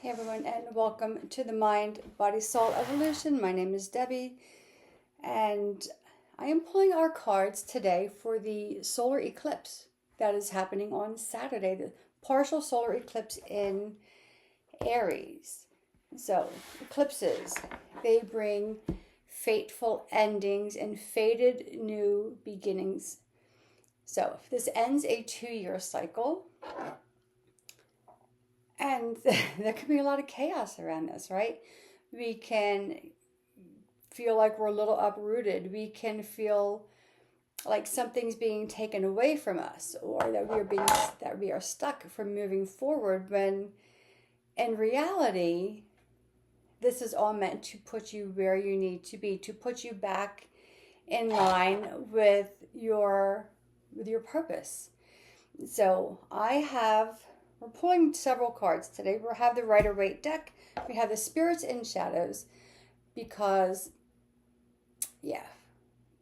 Hey everyone, and welcome to the Mind, Body, Soul Evolution. My name is Debbie, and I am pulling our cards today for the solar eclipse that is happening on Saturday, the partial solar eclipse in Aries. So, eclipses, they bring fateful endings and fated new beginnings. So, this ends a 2-year cycle. And there can be a lot of chaos around this, right? We can feel like we're a little uprooted. We can feel like something's being taken away from us, or that we are stuck from moving forward, when in reality this is all meant to put you where you need to be, to put you back in line with your purpose. So we're pulling several cards today. We have the Rider-Waite deck. We have the Spirits and Shadows because,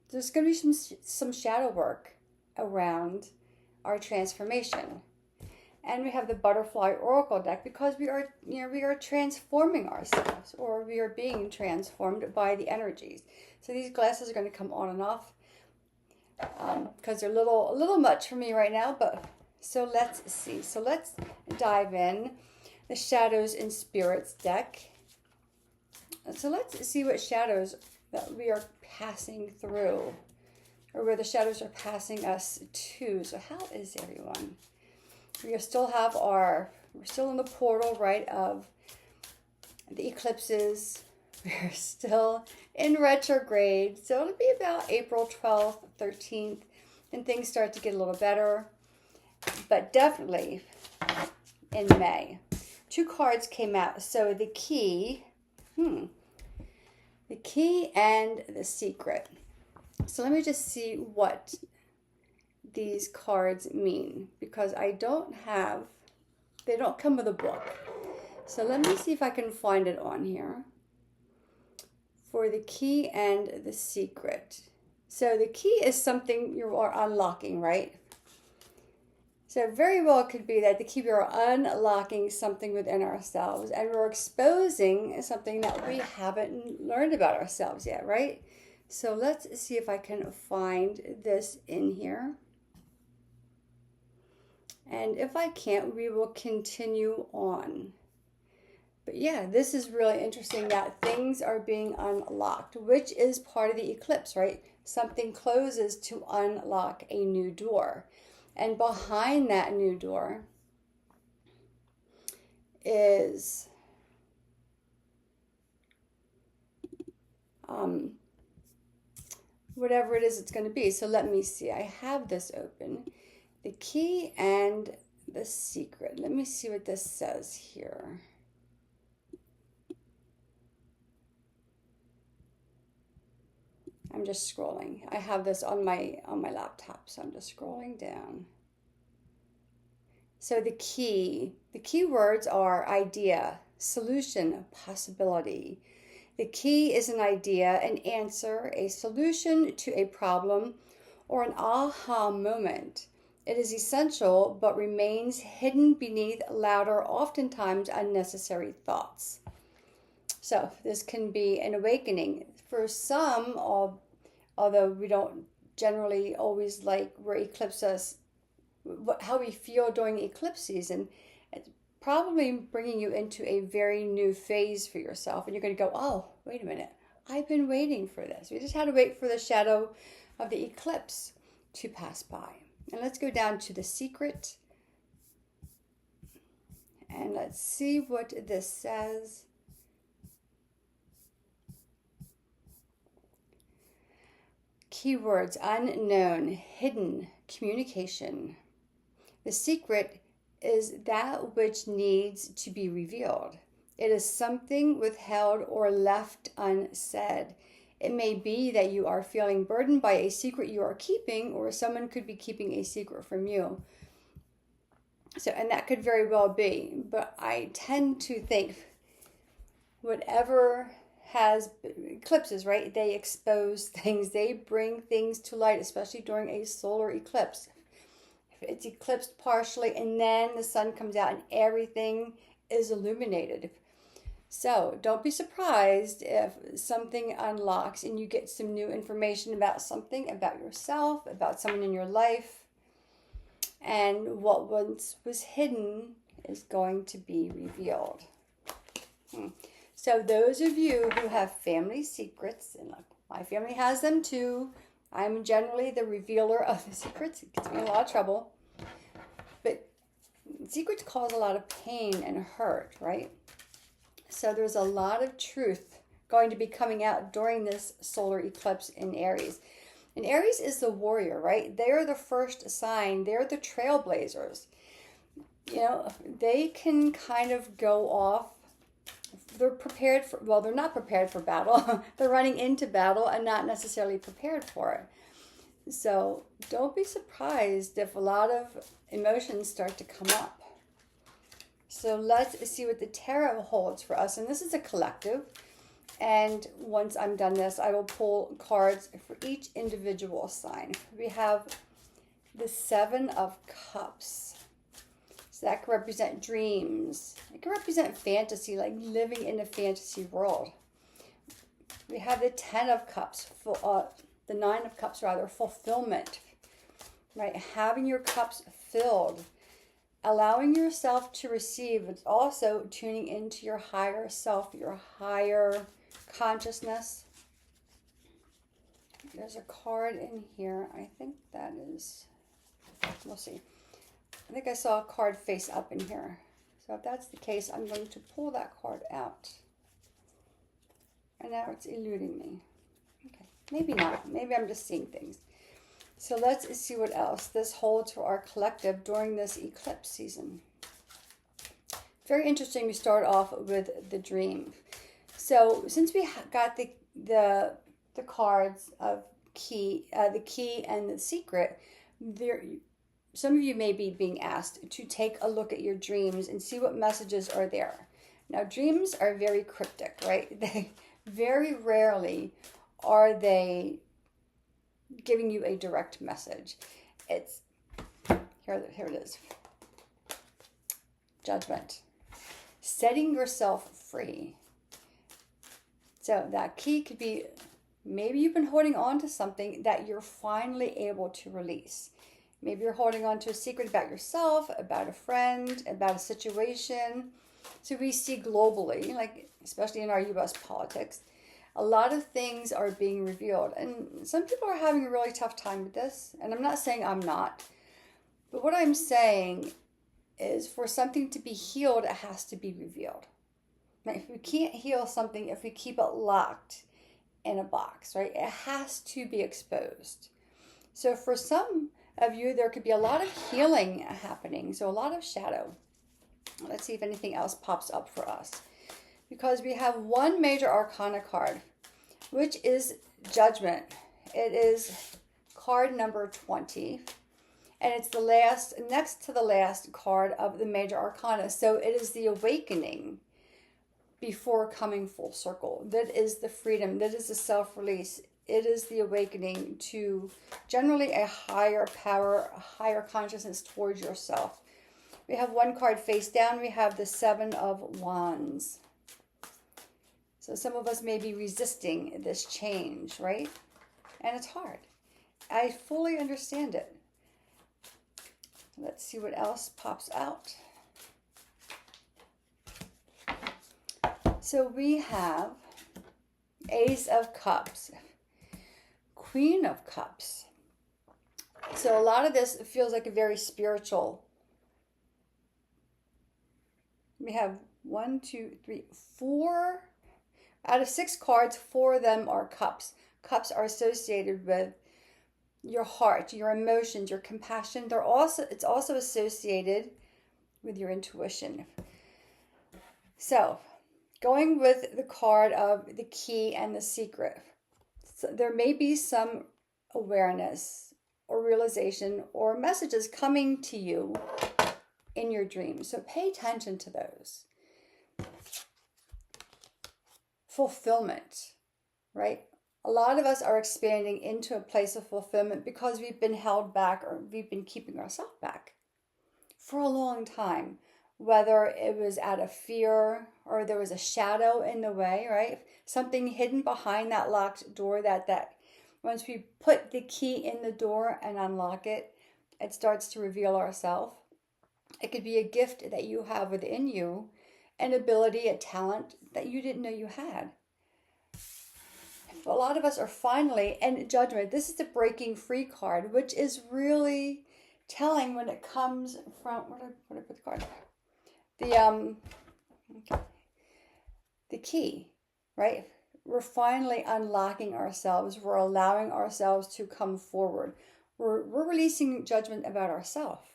there's going to be some shadow work around our transformation. And we have the Butterfly Oracle deck because we are transforming ourselves, or we are being transformed by the energies. So these glasses are going to come on and off because they're a little much for me right now, but so let's see. So let's dive in. The Shadows and Spirits deck. So let's see what shadows that we are passing through, or where the shadows are passing us to. So how is everyone? We're still in the portal, right, of the eclipses. We're still in retrograde. So it'll be about April 12th, 13th, and things start to get a little better. But definitely in May. 2 cards came out. So the key, and the secret. So let me just see what these cards mean, because they don't come with a book. So let me see if I can find it on here. For the key and the secret. So the key is something you are unlocking, right? So very well it could be that the key, we are unlocking something within ourselves, and we're exposing something that we haven't learned about ourselves yet, right? So let's see if I can find this in here. And if I can't, we will continue on. But yeah, this is really interesting that things are being unlocked, which is part of the eclipse, right? Something closes to unlock a new door. And behind that new door is whatever it is it's going to be. So let me see. I have this open. The key and the secret. Let me see what this says here. I'm just scrolling. I have this on my laptop, so I'm just scrolling down. So the key words are idea, solution, possibility. The key is an idea, an answer, a solution to a problem, or an aha moment. It is essential, but remains hidden beneath louder, oftentimes unnecessary thoughts. So this can be an awakening. For some, although we don't generally always like where eclipse us, how we feel during the eclipse season, it's probably bringing you into a very new phase for yourself. And you're going to go, oh, wait a minute. I've been waiting for this. We just had to wait for the shadow of the eclipse to pass by. And let's go down to the secret. And let's see what this says. Keywords: unknown, hidden, communication. The secret is that which needs to be revealed. It is something withheld or left unsaid. It may be that you are feeling burdened by a secret you are keeping, or someone could be keeping a secret from you. So, and that could very well be. But I tend to think whatever has eclipses, right? They expose things. They bring things to light, especially during a solar eclipse. If it's eclipsed partially and then the sun comes out and everything is illuminated. So don't be surprised if something unlocks and you get some new information about something, about yourself, about someone in your life. And what once was hidden is going to be revealed. So those of you who have family secrets, and look, my family has them too. I'm generally the revealer of the secrets. It gets me in a lot of trouble. But secrets cause a lot of pain and hurt, right? So there's a lot of truth going to be coming out during this solar eclipse in Aries. And Aries is the warrior, right? They're the first sign. They're the trailblazers. You know, they can kind of go off. They're prepared for, well, they're not prepared for battle. They're running into battle and not necessarily prepared for it. So don't be surprised if a lot of emotions start to come up. So let's see what the tarot holds for us. And this is a collective. And once I'm done this, I will pull cards for each individual sign. We have the Seven of Cups. So that can represent dreams. It can represent fantasy, like living in a fantasy world. We have the Ten of Cups, the Nine of Cups rather, fulfillment, right? Having your cups filled, allowing yourself to receive. It's also tuning into your higher self, your higher consciousness. There's a card in here. I think that is, we'll see. I think I saw a card face up in here. So if that's the case, I'm going to pull that card out. And now it's eluding me. Okay, maybe not. Maybe I'm just seeing things. So let's see what else this holds for our collective during this eclipse season. Very interesting. We start off with the dream. So since we got the cards of the key and the secret, some of you may be being asked to take a look at your dreams and see what messages are there. Now, dreams are very cryptic, right? They very rarely are they giving you a direct message. It's here it is. Judgment. Setting yourself free. So that key could be, maybe you've been holding on to something that you're finally able to release. Maybe you're holding on to a secret about yourself, about a friend, about a situation. So we see globally, like especially in our U.S. politics, a lot of things are being revealed. And some people are having a really tough time with this. And I'm not saying I'm not. But what I'm saying is for something to be healed, it has to be revealed. Now, if we can't heal something, if we keep it locked in a box, right, it has to be exposed. So for some of you, there could be a lot of healing happening. So a lot of shadow. Let's see if anything else pops up for us. Because we have one major arcana card, which is Judgment. It is card number 20. And it's the last, next to the last card of the major arcana. So it is the awakening before coming full circle. That is the freedom. That is the self-release. It is the awakening to generally a higher power, a higher consciousness towards yourself. We have one card face down. We have the Seven of Wands. So some of us may be resisting this change, right? And it's hard. I fully understand it. Let's see what else pops out. So we have Ace of Cups, Queen of Cups. So a lot of this feels like a very spiritual. We have 1, 2, 3, 4. Out of 6 cards, 4 of them are cups. Cups are associated with your heart, your emotions, your compassion. It's also associated with your intuition. So, going with the card of the key and the secret. So there may be some awareness or realization or messages coming to you in your dreams. So pay attention to those. Fulfillment, right? A lot of us are expanding into a place of fulfillment because we've been held back or we've been keeping ourselves back for a long time. whether it was out of fear or there was a shadow in the way, right? Something hidden behind that locked door that once we put the key in the door and unlock it, it starts to reveal ourselves. It could be a gift that you have within you, an ability, a talent that you didn't know you had. A lot of us are finally in judgment. This is the breaking free card, which is really telling when it comes from, where did I put the card? The key, right? We're finally unlocking ourselves. We're allowing ourselves to come forward. We're releasing judgment about ourselves,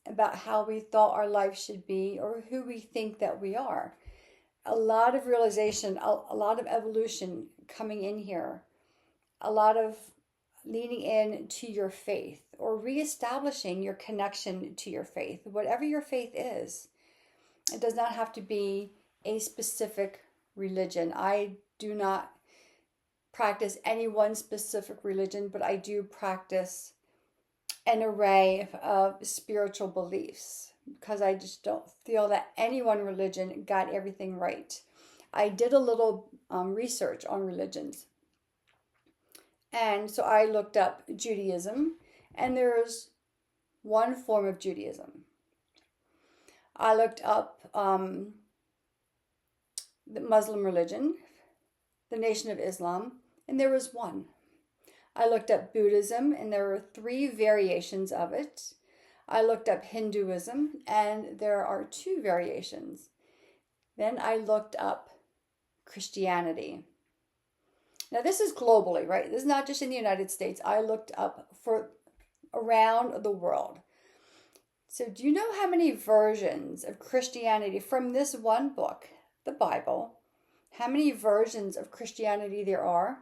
about how we thought our life should be or who we think that we are. A lot of realization, a lot of evolution coming in here, a lot of leaning in to your faith or reestablishing your connection to your faith, whatever your faith is. It does not have to be a specific religion. I do not practice any one specific religion, but I do practice an array of spiritual beliefs because I just don't feel that any one religion got everything right. I did a little research on religions. And so I looked up Judaism, and there's one form of Judaism. I looked up the Muslim religion, the Nation of Islam, and there was one. I looked up Buddhism, and there were 3 variations of it. I looked up Hinduism, and there are 2 variations. Then I looked up Christianity. Now this is globally, right? This is not just in the United States. I looked up for around the world. So do you know how many versions of Christianity from this one book, the Bible, how many versions of Christianity there are?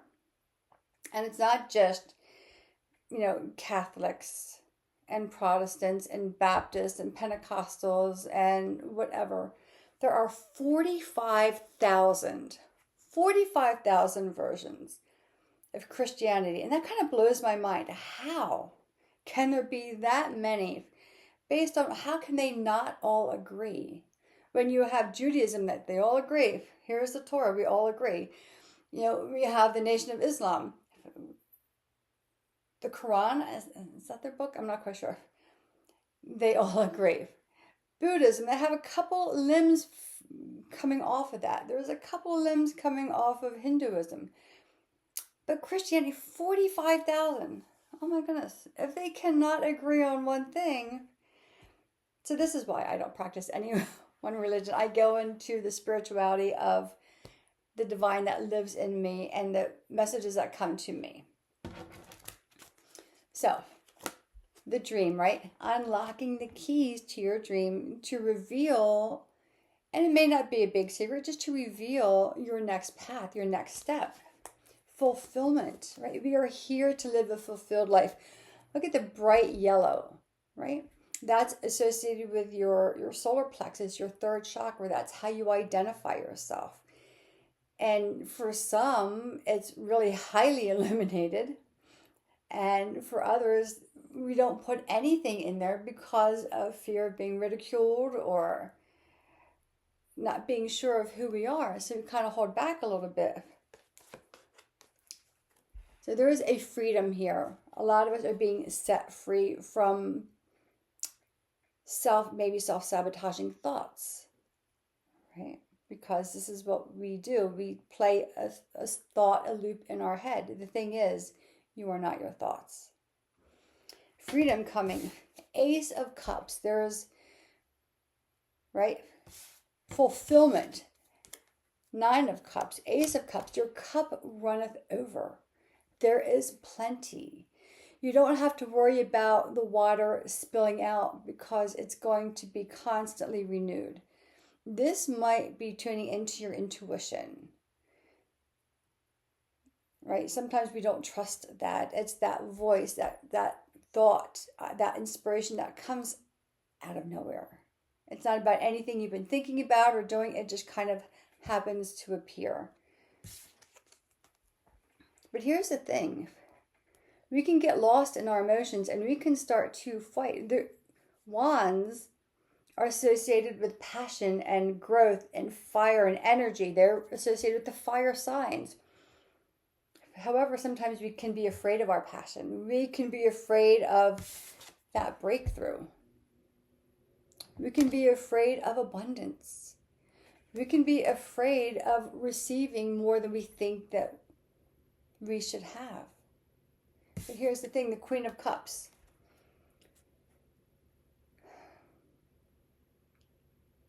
And it's not just, Catholics and Protestants and Baptists and Pentecostals and whatever. There are 45,000 versions of Christianity. And that kind of blows my mind. How can there be that many? Based on how can they not all agree? When you have Judaism that they all agree, here's the Torah, we all agree. We have the Nation of Islam. The Quran, is that their book? I'm not quite sure. They all agree. Buddhism, they have a couple limbs coming off of that. There's a couple limbs coming off of Hinduism. But Christianity, 45,000. Oh my goodness. If they cannot agree on one thing. So this is why I don't practice any one religion. I go into the spirituality of the divine that lives in me and the messages that come to me. So, the dream, right? Unlocking the keys to your dream to reveal, and it may not be a big secret, just to reveal your next path, your next step. Fulfillment, right? We are here to live a fulfilled life. Look at the bright yellow, right? That's associated with your solar plexus, your 3rd chakra. That's how you identify yourself. And for some, it's really highly illuminated. And for others, we don't put anything in there because of fear of being ridiculed or not being sure of who we are. So we kind of hold back a little bit. So there is a freedom here. A lot of us are being set free from maybe self-sabotaging thoughts, right? Because this is what we do. We play a thought, a loop in our head. The thing is, you are not your thoughts. Freedom coming. Ace of Cups. There's, right? Fulfillment. 9 of Cups. Ace of Cups. Your cup runneth over. There is plenty. You don't have to worry about the water spilling out because it's going to be constantly renewed. This might be tuning into your intuition. Right? Sometimes we don't trust that. It's that voice, that thought, that inspiration that comes out of nowhere. It's not about anything you've been thinking about or doing. It just kind of happens to appear. But here's the thing. We can get lost in our emotions and we can start to fight. The wands are associated with passion and growth and fire and energy. They're associated with the fire signs. However, sometimes we can be afraid of our passion. We can be afraid of that breakthrough. We can be afraid of abundance. We can be afraid of receiving more than we think that we should have. But here's the thing, the Queen of Cups.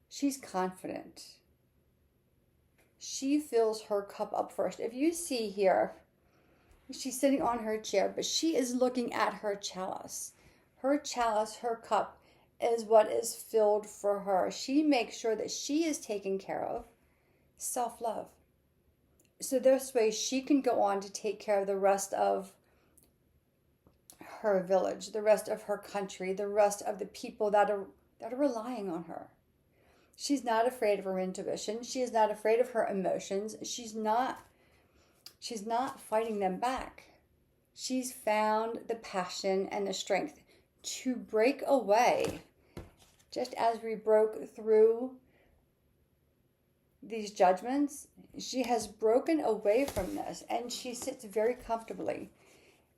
She's confident. She fills her cup up first. If you see here, she's sitting on her chair, but she is looking at her chalice. Her chalice, her cup, is what is filled for her. She makes sure that she is taken care of. Self-love. So this way she can go on to take care of the rest of her village, the rest of her country, the rest of the people that are relying on her. She's not afraid of her intuition. She is not afraid of her emotions. She's not fighting them back. She's found the passion and the strength to break away. Just as we broke through these judgments, she has broken away from this, and she sits very comfortably,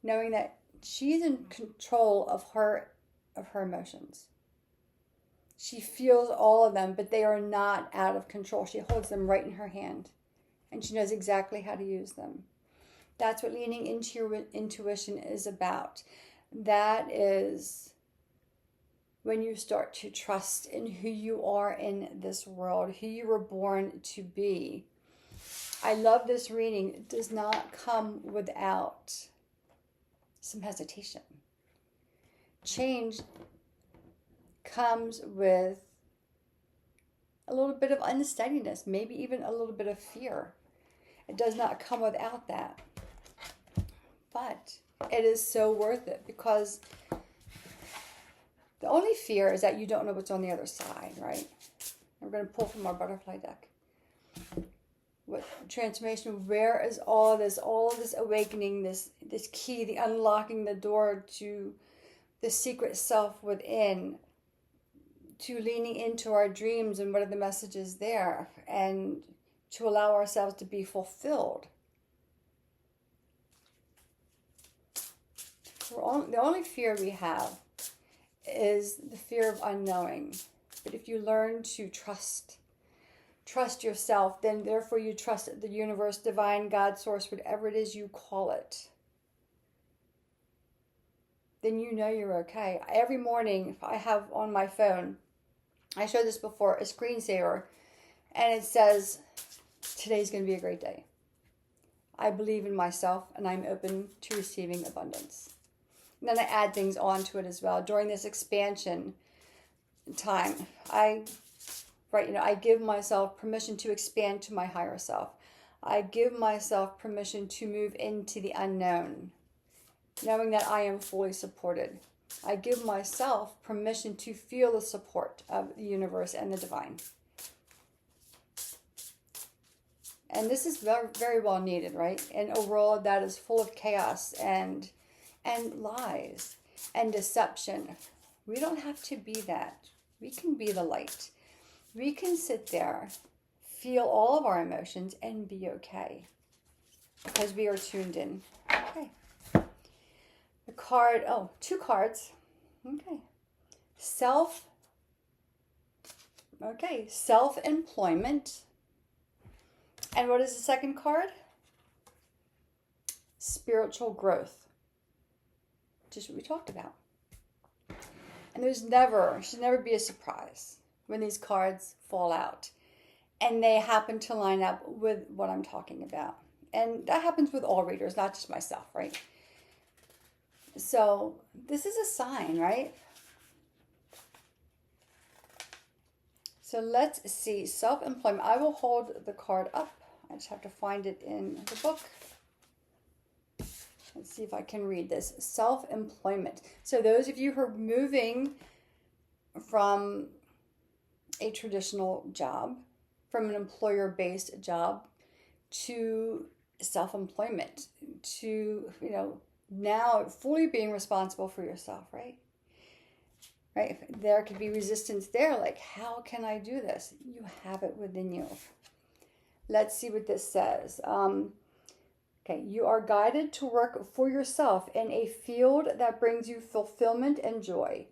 knowing that she's in control of her emotions. She feels all of them, but they are not out of control. She holds them right in her hand, and she knows exactly how to use them. That's what leaning into your intuition is about. That is when you start to trust in who you are in this world, who you were born to be. I love this reading. It does not come without some hesitation. Change comes with a little bit of unsteadiness, maybe even a little bit of fear. It does not come without that. But it is so worth it, because the only fear is that you don't know what's on the other side, right? We're going to pull from our butterfly deck. What transformation? Where is all of this awakening, this key, the unlocking the door to the secret self within, to leaning into our dreams and what are the messages there, and to allow ourselves to be fulfilled. The only fear we have is the fear of unknowing. But if you learn to trust yourself, then therefore you trust the universe, divine, God, source, whatever it is you call it, then you know you're okay. Every morning I have on my phone, I showed this before, a screensaver, and it says, today's going to be a great day. I believe in myself, and I'm open to receiving abundance. And then I add things onto it as well. During this expansion time, I give myself permission to expand to my higher self. I give myself permission to move into the unknown, knowing that I am fully supported. I give myself permission to feel the support of the universe and the divine. And this is very, very well needed, right? In a world that is full of chaos and lies and deception. We don't have to be that. We can be the light. We can sit there, feel all of our emotions, and be okay, because we are tuned in. Okay. The card, two cards. Okay. Self-employment. And what is the second card? Spiritual growth. Just what we talked about. And should never be a surprise when these cards fall out and they happen to line up with what I'm talking about. And that happens with all readers, not just myself, right? So this is a sign, right? So let's see, self-employment. I will hold the card up. I just have to find it in the book. Let's see if I can read this. Self-employment. So those of you who are moving from a traditional job, from an employer-based job, to self-employment, to, now fully being responsible for yourself, right? right? There could be resistance there, like, how can I do this? You have it within you. Let's see what this says. Okay, you are guided to work for yourself in a field that brings you fulfillment and joy.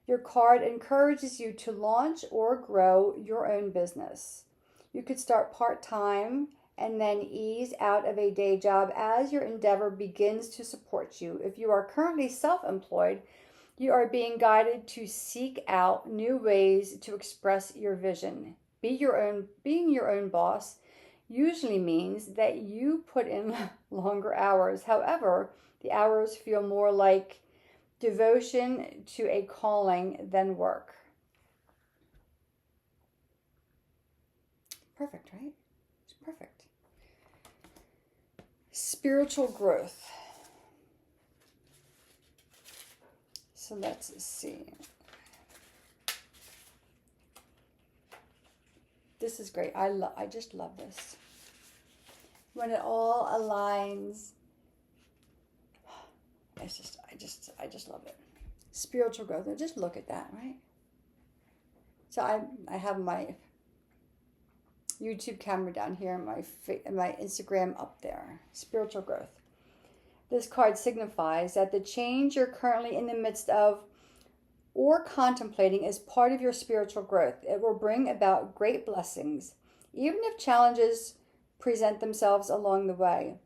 Your card encourages you to launch or grow your own business. You could start part-time and then ease out of a day job as your endeavor begins to support you. If you are currently self-employed, you are being guided to seek out new ways to express your vision. Being your own boss usually means that you put in longer hours. However, the hours feel more like devotion to a calling than work. Perfect, right? It's perfect. Spiritual growth. So let's see. This is great. I just love this. When it all aligns, I just love it. Spiritual growth. Now just look at that, right? So I have my YouTube camera down here and my Instagram up there. Spiritual growth. This card signifies that the change you're currently in the midst of or contemplating is part of your spiritual growth. It will bring about great blessings, even if challenges present themselves along the way.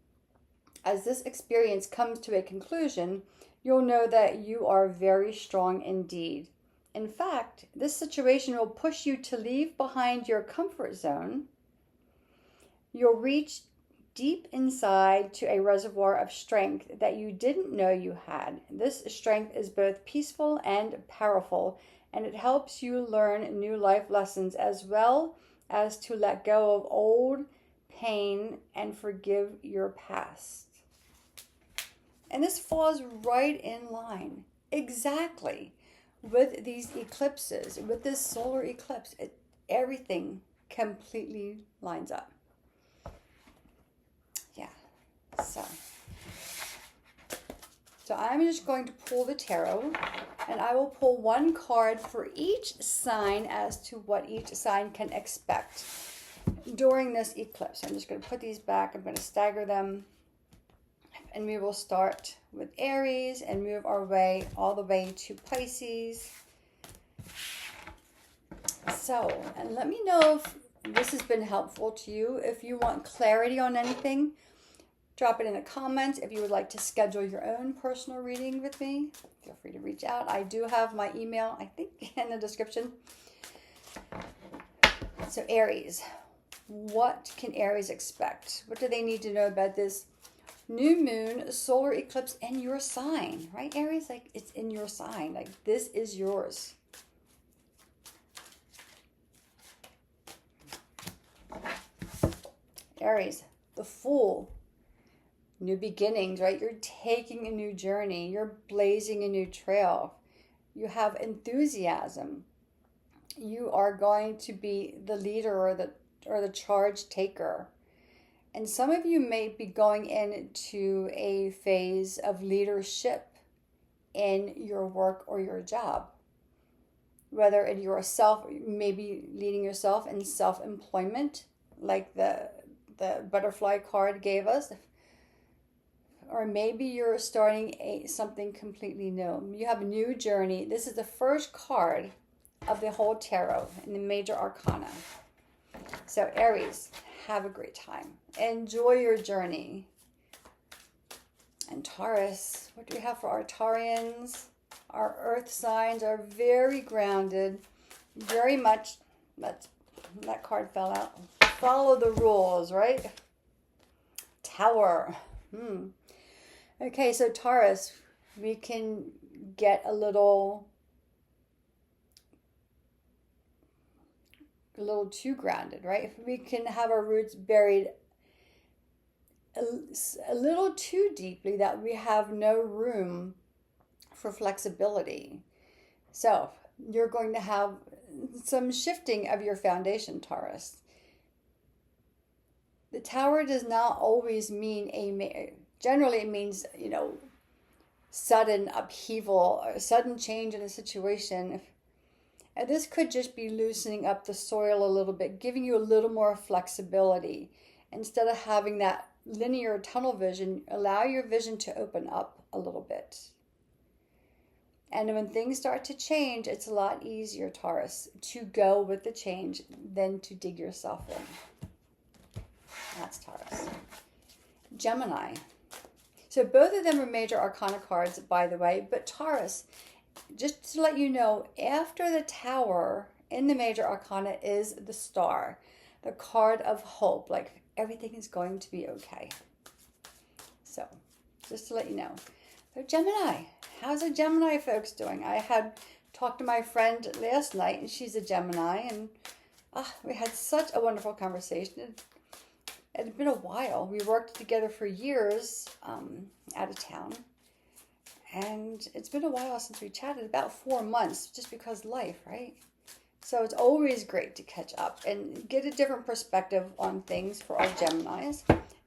As this experience comes to a conclusion, you'll know that you are very strong indeed. In fact, this situation will push you to leave behind your comfort zone. You'll reach deep inside to a reservoir of strength that you didn't know you had. This strength is both peaceful and powerful, and it helps you learn new life lessons as well as to let go of old pain and forgive your past. And this falls right in line exactly with these eclipses, with this solar eclipse. Everything completely lines up. Yeah, so I'm just going to pull the tarot, and I will pull one card for each sign as to what each sign can expect during this eclipse. I'm just going to put these back. I'm going to stagger them. And we will start with Aries and move our way all the way to Pisces. So, and let me know if this has been helpful to you. If you want clarity on anything, drop it in the comments. If you would like to schedule your own personal reading with me, feel free to reach out. I do have my email, I think, in the description. So Aries, what can Aries expect? What do they need to know about this new moon solar eclipse in your sign, right, Aries? Like, it's in your sign. Like, this is yours. Aries, the Fool. New beginnings, right? You're taking a new journey. You're blazing a new trail. You have enthusiasm. You are going to be the leader or the charge taker. And some of you may be going into a phase of leadership in your work or your job. Whether you're maybe leading yourself in self-employment, like the butterfly card gave us. Or maybe you're starting something completely new. You have a new journey. This is the first card of the whole tarot in the major arcana. So Aries, have a great time. Enjoy your journey. And Taurus, what do we have for our Taurians? Our earth signs are very grounded, very much, that card fell out. Follow the rules, right? Tower. Okay, so Taurus, we can get a little too grounded, right? If we can have our roots buried a little too deeply, that we have no room for flexibility. So you're going to have some shifting of your foundation, Taurus. The Tower does not always mean generally it means, sudden upheaval, or sudden change in a situation. And this could just be loosening up the soil a little bit, giving you a little more flexibility. Instead of having that linear tunnel vision, allow your vision to open up a little bit. And when things start to change, it's a lot easier, Taurus, to go with the change than to dig yourself in. That's Taurus. Gemini. So both of them are major arcana cards, by the way, but Taurus, just to let you know, after the Tower in the major arcana is the Star, the card of hope, like everything is going to be okay. So just to let you know. So Gemini, how's the Gemini folks doing? I had talked to my friend last night, and she's a Gemini, and we had such a wonderful conversation. It had been a while. We worked together for years out of town. And it's been a while since we chatted, about 4 months, just because life, right? So it's always great to catch up and get a different perspective on things for our Geminis.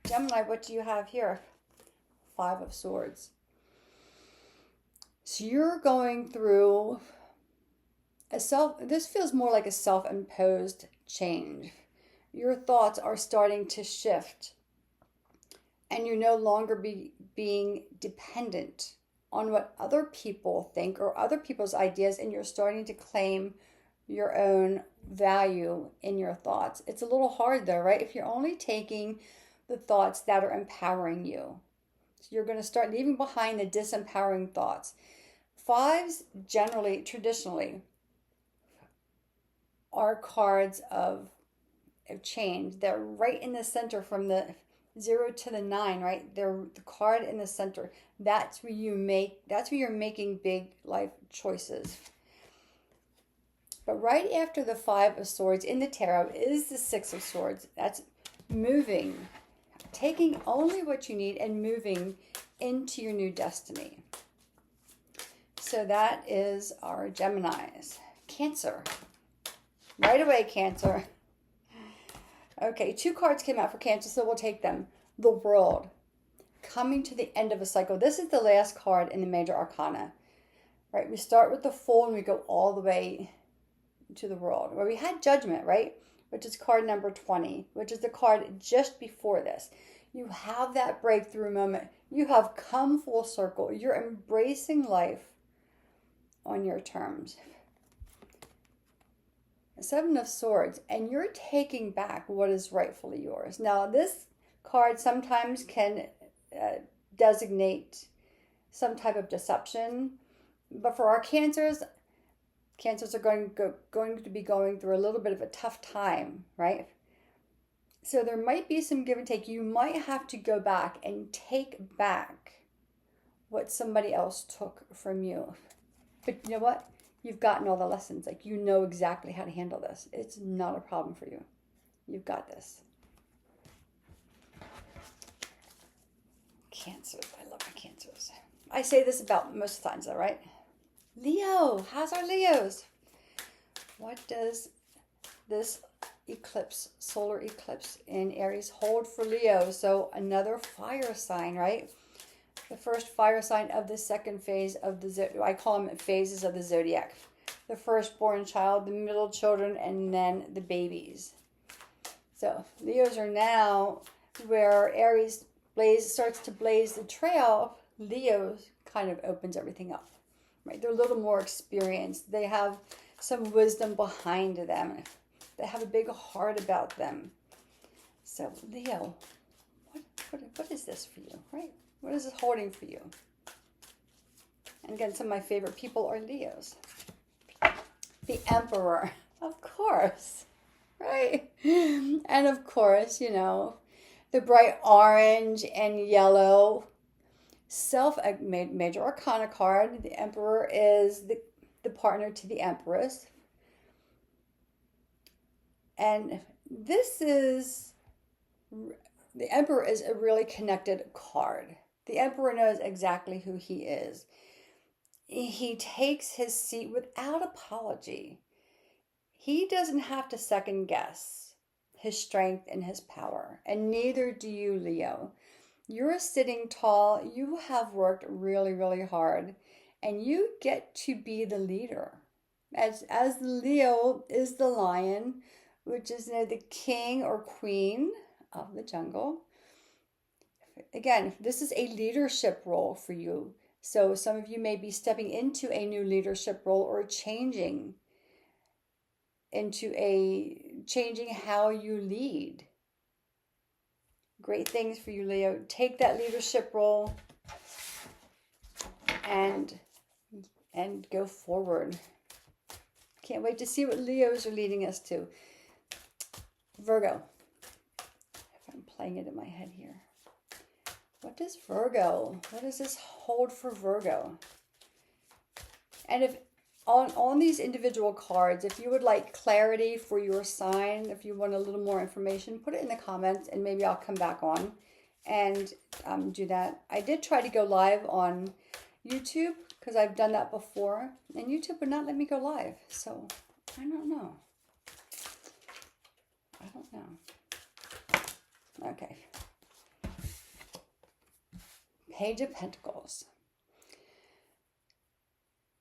Gemini, what do you have here? 5 of Swords. So you're going through this feels more like a self-imposed change. Your thoughts are starting to shift, and you're no longer being dependent on what other people think or other people's ideas, and you're starting to claim your own value in your thoughts. It's a little hard though, right? If you're only taking the thoughts that are empowering you, so you're going to start leaving behind the disempowering thoughts. 5s generally, traditionally, are cards of change. They're right in the center from the 0 to the 9, right? They're the card in the center. That's where you're making big life choices. But right after the 5 of Swords in the tarot is the 6 of Swords. That's moving, taking only what you need and moving into your new destiny. So that is our Geminis. Cancer. Right away, Cancer. Okay, 2 cards came out for Cancer, so we'll take them. The World. Coming to the end of a cycle. This is the last card in the major arcana. Right? We start with the Fool and we go all the way to the World. Where we had Judgment, right? Which is card number 20, which is the card just before this. You have that breakthrough moment. You have come full circle. You're embracing life on your terms. 7 of Swords, and you're taking back what is rightfully yours. Now, this card sometimes can designate some type of deception, but for our Cancers are going to be going through a little bit of a tough time, right? So there might be some give and take. You might have to go back and take back what somebody else took from you. But you know what? You've gotten all the lessons. Like, you know exactly how to handle this. It's not a problem for you. You've got this. Cancers. I love my Cancers. I say this about most times, though, right? Leo. How's our Leos? What does this eclipse, solar eclipse in Aries, hold for Leo? So another fire sign, right? The first fire sign of the second phase of the zodiac. I call them phases of the zodiac. The firstborn child, the middle children, and then the babies. So Leos are now where Aries starts to blaze the trail. Leo kind of opens everything up. Right? They're a little more experienced. They have some wisdom behind them. They have a big heart about them. So Leo, what is this for you, right? What is it holding for you? And again, some of my favorite people are Leos. The Emperor, of course, right? And of course, the bright orange and yellow major arcana card. The Emperor is the partner to the Empress. And the Emperor is a really connected card. The Emperor knows exactly who he is. He takes his seat without apology. He doesn't have to second guess his strength and his power. And neither do you, Leo. You're sitting tall. You have worked really, really hard, and you get to be the leader. As Leo is the lion, which is, you know, the king or queen of the jungle. Again, this is a leadership role for you. So some of you may be stepping into a new leadership role or changing how you lead. Great things for you, Leo. Take that leadership role and go forward. Can't wait to see what Leos are leading us to. Virgo. If I'm playing it in my head here. What does Virgo? What does this hold for Virgo? And if on these individual cards, if you would like clarity for your sign, if you want a little more information, put it in the comments and maybe I'll come back on and do that. I did try to go live on YouTube because I've done that before and YouTube would not let me go live. So I don't know. Okay. Page of Pentacles.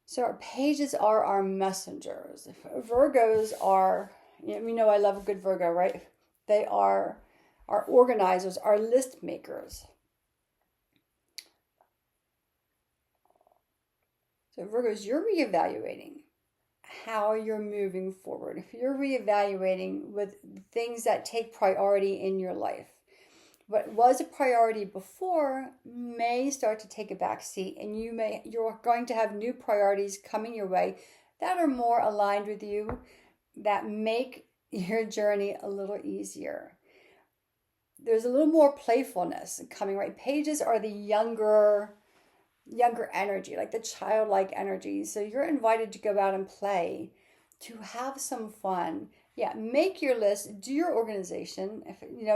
So our pages are our messengers. Virgos are, you know I love a good Virgo, right? They are our organizers, our list makers. So Virgos, you're reevaluating how you're moving forward. If you're reevaluating with things that take priority in your life. What was a priority before may start to take a back seat, and you're going to have new priorities coming your way that are more aligned with you, that make your journey a little easier. There's a little more playfulness coming, right? Pages are the younger energy, like the childlike energy. So you're invited to go out and play, to have some fun. Yeah, make your list, do your organization,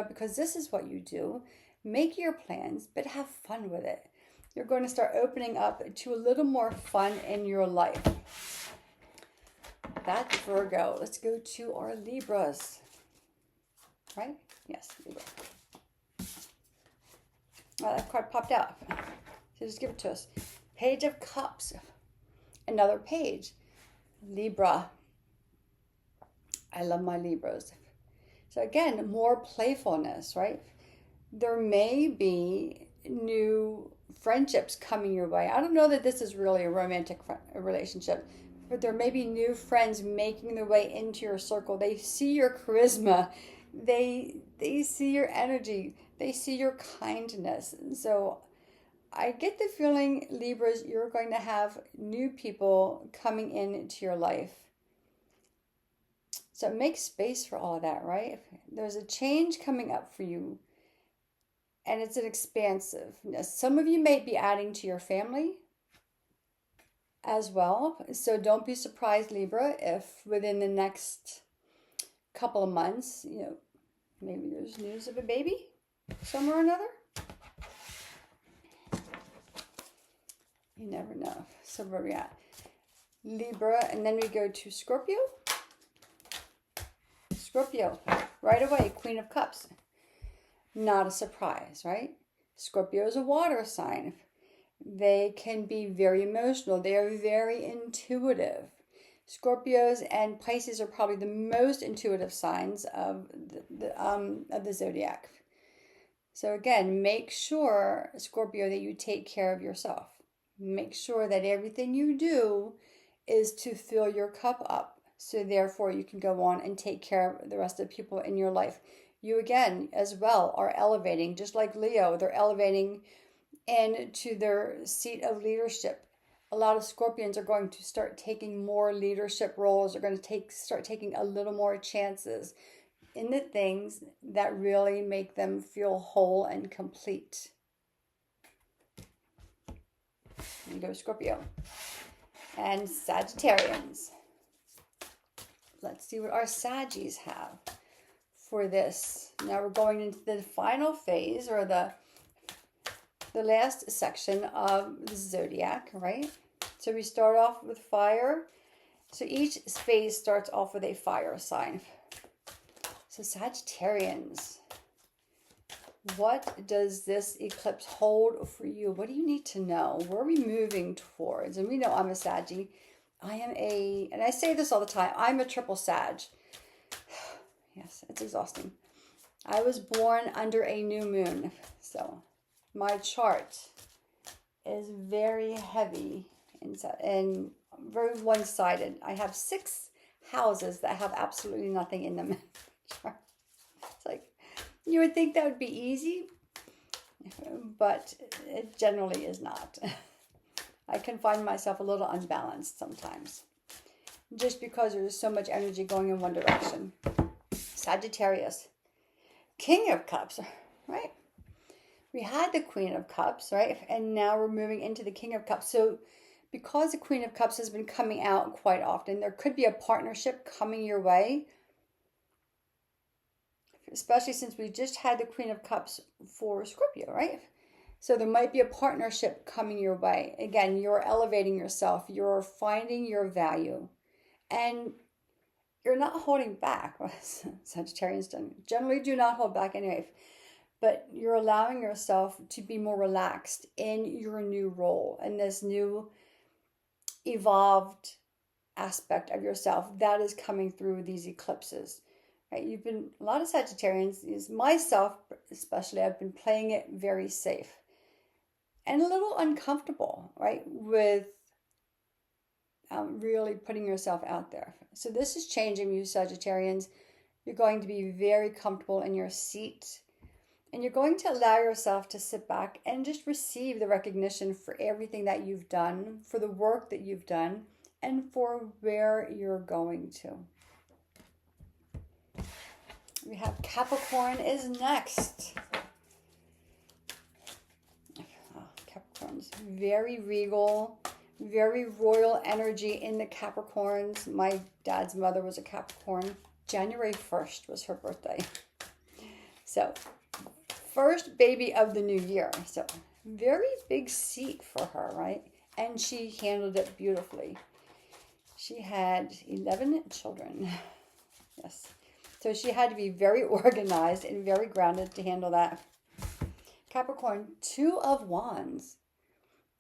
because this is what you do. Make your plans, but have fun with it. You're going to start opening up to a little more fun in your life. That's Virgo. Let's go to our Libras. Right? Yes, Libra. Oh, that card popped out. So just give it to us. Page of Cups. Another page. Libra. I love my Libras. So again, more playfulness, right? There may be new friendships coming your way. I don't know that this is really a romantic relationship, but there may be new friends making their way into your circle. They see your charisma. They see your energy. They see your kindness. And so I get the feeling, Libras, you're going to have new people coming into your life. So make space for all of that, right? There's a change coming up for you, and it's an expansiveness. Some of you may be adding to your family as well. So don't be surprised, Libra, if within the next couple of months, maybe there's news of a baby somewhere or another. You never know. So where are we at? Libra, and then we go to Scorpio. Scorpio, right away, Queen of Cups. Not a surprise, right? Scorpio is a water sign. They can be very emotional. They are very intuitive. Scorpios and Pisces are probably the most intuitive signs of the zodiac. So again, make sure, Scorpio, that you take care of yourself. Make sure that everything you do is to fill your cup up. So therefore you can go on and take care of the rest of the people in your life. You again, as well, are elevating, just like Leo. They're elevating into their seat of leadership. A lot of Scorpions are going to start taking more leadership roles. They're going to start taking a little more chances in the things that really make them feel whole and complete. And go Scorpio. And Sagittarians. Let's see what our Saggies have for this. Now we're going into the final phase, or the last section of the zodiac, right? So we start off with fire. So each phase starts off with a fire sign. So Sagittarians. What does this eclipse hold for you? What do you need to know? Where are we moving towards? And we know I'm a Saggy. And I say this all the time, I'm a triple Sag. Yes, it's exhausting. I was born under a new moon. So my chart is very heavy and very one-sided. I have 6 houses that have absolutely nothing in them. It's like, you would think that would be easy, but it generally is not. I can find myself a little unbalanced sometimes, just because there's so much energy going in one direction. Sagittarius, King of Cups, right? We had the Queen of Cups, right? And now we're moving into the King of Cups. So because the Queen of Cups has been coming out quite often, there could be a partnership coming your way, especially since we just had the Queen of Cups for Scorpio, right? So there might be a partnership coming your way. Again, you're elevating yourself. You're finding your value. And you're not holding back. Sagittarians generally do not hold back anyway. But you're allowing yourself to be more relaxed in your new role, in this new evolved aspect of yourself that is coming through these eclipses. Right? A lot of Sagittarians, myself especially, I've been playing it very safe and a little uncomfortable, right? With really putting yourself out there. So this is changing you, Sagittarians. You're going to be very comfortable in your seat, and you're going to allow yourself to sit back and just receive the recognition for everything that you've done, for the work that you've done, and for where you're going to. We have Capricorn is next. Capricorn's very regal, very royal energy in the Capricorns. My dad's mother was a Capricorn. January 1st was her birthday. So, first baby of the new year. So, very big seat for her, right? And she handled it beautifully. She had 11 children. Yes. So she had to be very organized and very grounded to handle that. Capricorn, 2 of Wands.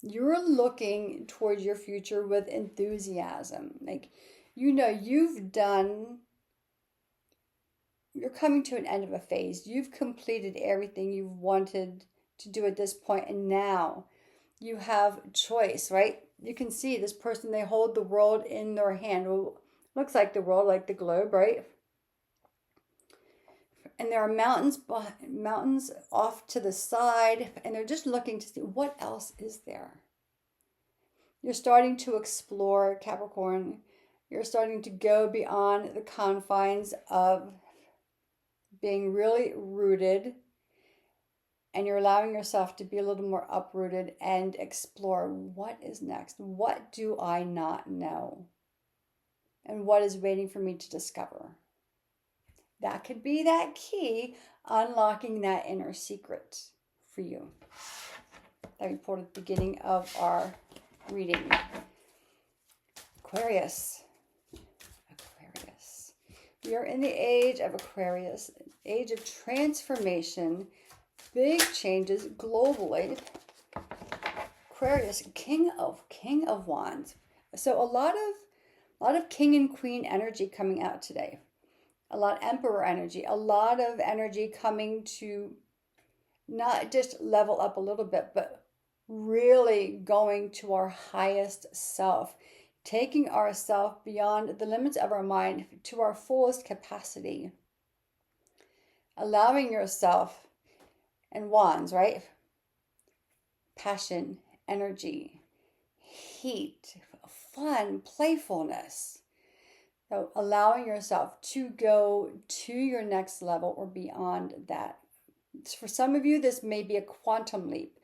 You're looking towards your future with enthusiasm. Like, you're coming to an end of a phase. You've completed everything you've wanted to do at this point, and now you have choice, right? You can see this person, they hold the world in their hand. Well, looks like the world, like the globe, right? And there are mountains off to the side, and they're just looking to see what else is there. You're starting to explore, Capricorn. You're starting to go beyond the confines of being really rooted, and you're allowing yourself to be a little more uprooted and explore what is next. What do I not know? And what is waiting for me to discover? That could be that key, unlocking that inner secret for you. That we pulled at the beginning of our reading. Aquarius. We are in the age of Aquarius, age of transformation, big changes globally. Aquarius, King of Wands. So a lot of King and Queen energy coming out today. A lot of Emperor energy, a lot of energy coming to not just level up a little bit, but really going to our highest self, taking ourself beyond the limits of our mind to our fullest capacity, allowing yourself, and Wands, right? Passion, energy, heat, fun, playfulness. So allowing yourself to go to your next level or beyond that. For some of you, this may be a quantum leap.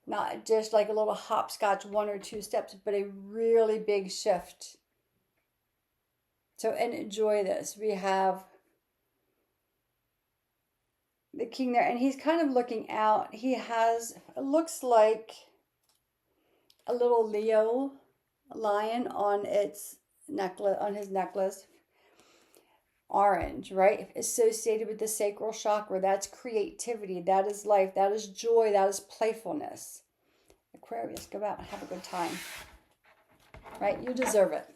Not just like a little hopscotch 1 or 2 steps, but a really big shift. So enjoy this. We have the king there, and he's kind of looking out. He has, it looks like a little Leo lion on its necklace, on his necklace. orange, right? Associated with the sacral chakra. That's creativity. That is life. That is joy. That is playfulness. Aquarius, go out and have a good time. Right? You deserve it.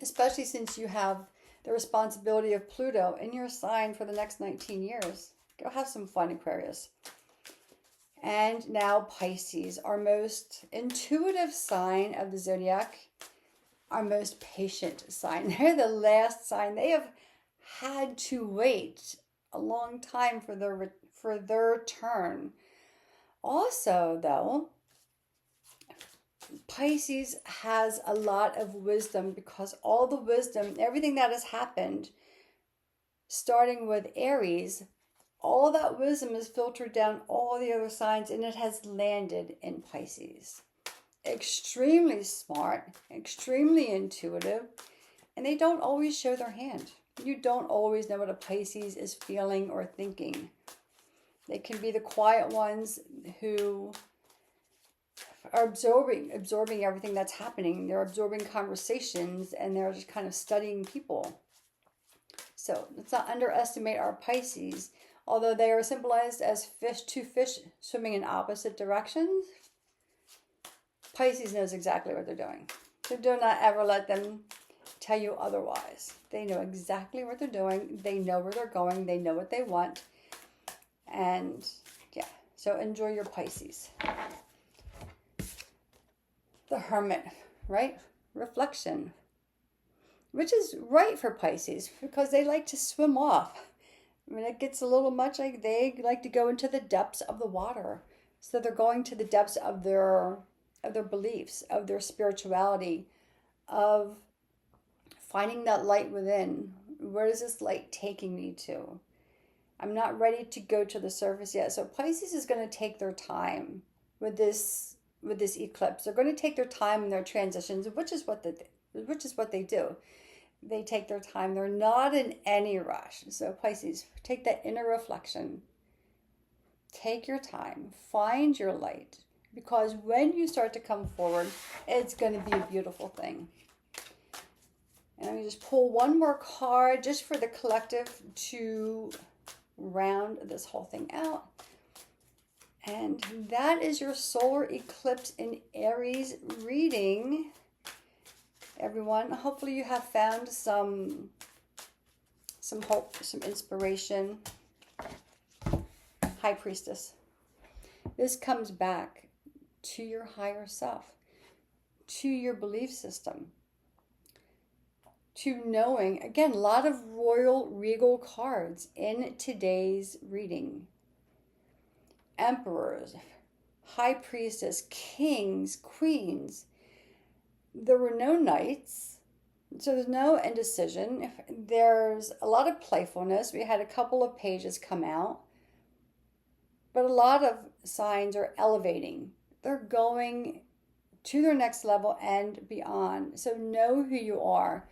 Especially since you have the responsibility of Pluto in your sign for the next 19 years. Go have some fun, Aquarius. And now Pisces, our most intuitive sign of the zodiac, our most patient sign. They're the last sign. They have had to wait a long time for their turn. Also, though, Pisces has a lot of wisdom because all the wisdom, everything that has happened, starting with Aries, all that wisdom is filtered down all the other signs and it has landed in Pisces. Extremely smart, extremely intuitive, and they don't always show their hand. You don't always know what a Pisces is feeling or thinking. They can be the quiet ones who are absorbing everything that's happening. They're absorbing conversations and they're just kind of studying people. So let's not underestimate our Pisces. Although they are symbolized as two fish swimming in opposite directions, Pisces knows exactly what they're doing. So do not ever let them tell you otherwise. They know exactly what they're doing. They know where they're going. They know what they want. And yeah, so enjoy your Pisces. The Hermit, right? Reflection, which is right for Pisces because they like to swim off. I mean, it gets a little much, like they like to go into the depths of the water. So they're going to the depths of their beliefs, of their spirituality, of finding that light within. Where is this light taking me to? I'm not ready to go to the surface yet. So Pisces is going to take their time with this eclipse. They're going to take their time in their transitions, which is what they do. They take their time. They're not in any rush. So Pisces, take that inner reflection. Take your time. Find your light. Because when you start to come forward, it's going to be a beautiful thing. And I'm going to just pull one more card just for the collective to round this whole thing out. And that is your solar eclipse in Aries reading. Everyone, hopefully you have found some hope, some inspiration. High Priestess. This comes back to your higher self, to your belief system, to knowing, again, a lot of royal regal cards in today's reading. Emperors, High Priestess, kings, queens. There were no knights, so there's no indecision. There's a lot of playfulness. We had a couple of pages come out, but a lot of signs are elevating. They're going to their next level and beyond. So know who you are.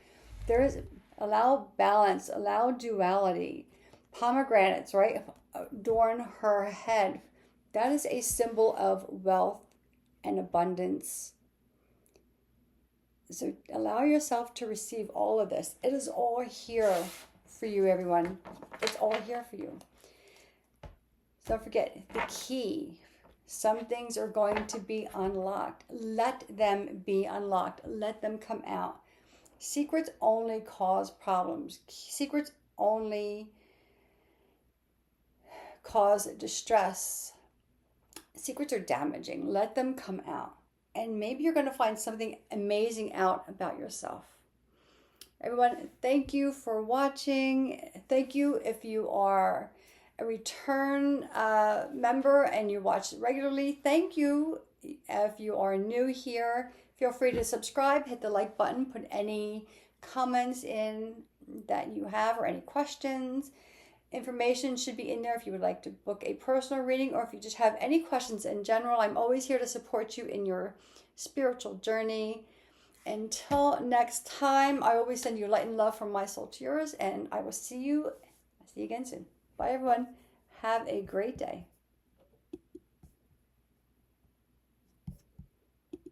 Allow balance, allow duality. Pomegranates, right? Adorn her head. That is a symbol of wealth and abundance. So allow yourself to receive all of this. It is all here for you, everyone. It's all here for you. So don't forget the key. Some things are going to be unlocked. Let them be unlocked. Let them come out. Secrets only cause problems. Secrets only cause distress. Secrets are damaging. Let them come out. And maybe you're going to find something amazing out about yourself. Everyone, thank you for watching. Thank you if you are a return member and you watch regularly. Thank you if you are new here. Feel free to subscribe, hit the like button, put any comments in that you have or any questions. Information should be in there if you would like to book a personal reading or if you just have any questions in general. I'm always here to support you in your spiritual journey. Until next time, I always send you light and love from my soul to yours, and I will see you again soon. Bye, everyone. Have a great day.